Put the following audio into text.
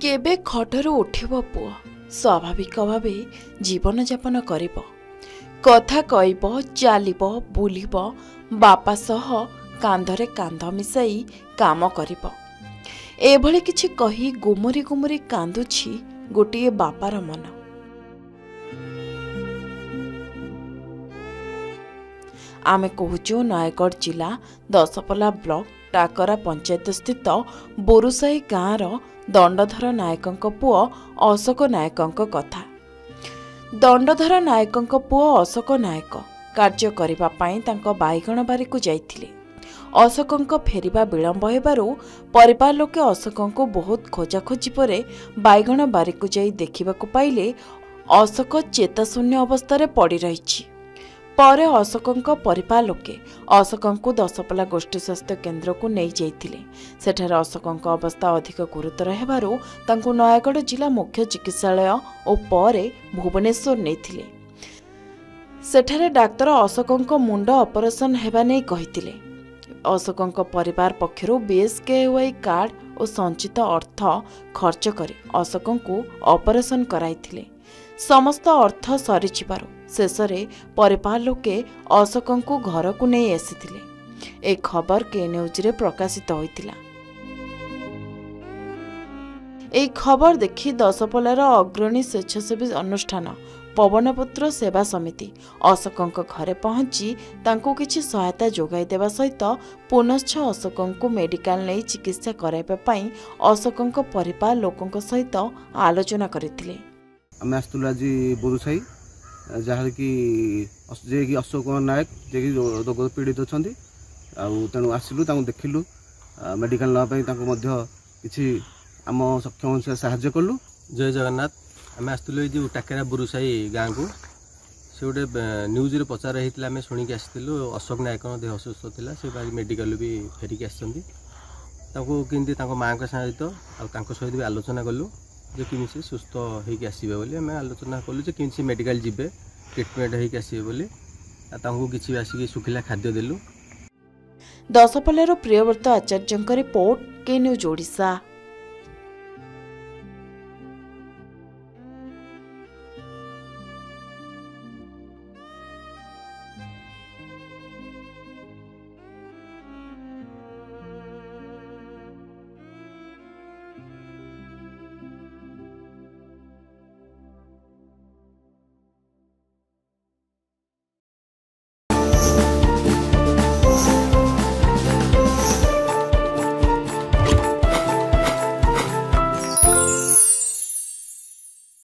केबे खटरू उठिब पुआ स्वाभाविक भावे जीवन यापन करिब कथा कइब चालिब बुलिब बापा सह कांधरे कांध मिसाई काम करिब एभली किछि कही गुमुरी गुमुरी कांदुछि गोटिए बापार मन। आमे कहूचु नयगढ़ जिला दशपल्ला ब्लॉक टाकरा पंचायत स्थित बोरुसाही गाँवर दंडधर नायकंक पुओ अशोक नायकंक कथा। दंडधर नायकंक पुओ अशोक नायक कार्य करिबा पई तांको बाईगण बारी को जाइथिले। अशोकंक फेरिबा विलंब हेबारु परिवार लोके अशोकंक बहुत खोजाखोजी परे बाईगण बारी को जाई देखिबाकु पाइले अशोक चेताशून्य अवस्था पड़ी रहिछि। परे अशोकंक परिवार लोके अशोकंकु दशपल्ला गोष्ठी स्वास्थ्य केन्द्र को नहीं जाइथिले। सेठारे अशोकंक अवस्था अधिक गुरुतर हेबारु तांकु नयगढ़ जिला मुख्य चिकित्सालय और परे भुवनेश्वर नेथिले। सेठारे डाक्तर अशोकंक मुंड ऑपरेशन हेबा नै कहिथिले। अशोकंक परिवार पक्षरु बीएसकेवाई कार्ड और संचित अर्थ खर्च करी अशोकंकु ऑपरेशन कराइथिले। समस्त अर्थ सरीजिबारु शेषरे परिवार लोके अशोकंकु घर को नहीं आसीथिले। ए खबर के न्यूज रे प्रकाशित होइतिला। ए खबर देखि दशपल्लार अग्रणी स्वेच्छासेवी अनुष्ठान पवनपुत्र सेवा समिति अशोकंक घरे पहुंची तांको किछि सहायता जोगाई देबा सहित पुनश्च अशोकंकु मेडिकल नहीं चिकित्सा कराइबा पई अशोकंक परिवार लोकंक सहित आलोचना करथिले। आम आसुलु आज बोरुसाही जहाँ कि जे कि अशोक नायक जे कि रोग पीड़ित अच्छा तेणु आसिलु देखिलु मेडिकल नापी किसी आम सक्षम अनुसार साहाय्य कलु। जय जगन्नाथ। आम आसुलु ये टाकेरा बोरुसाही गाँव को से गोटे न्यूज रे पचार होता आम शुणिक आसलु अशोक नायक देह असुस्थ था से मेडिकल भी फेरिक आसमती माँ सहित सहित भी आलोचना कलु जे कि से सुस्थ होगी आसबे बोली आम आलोचना कलु जे कि मेडिकल जिबे ट्रिटमेंट होगी आसबे बोली किसी आसिक सुखिला खाद्य देलु। दशपल्लार प्रियव्रत आचार्य रिपोर्ट के न्यूज ओडिशा।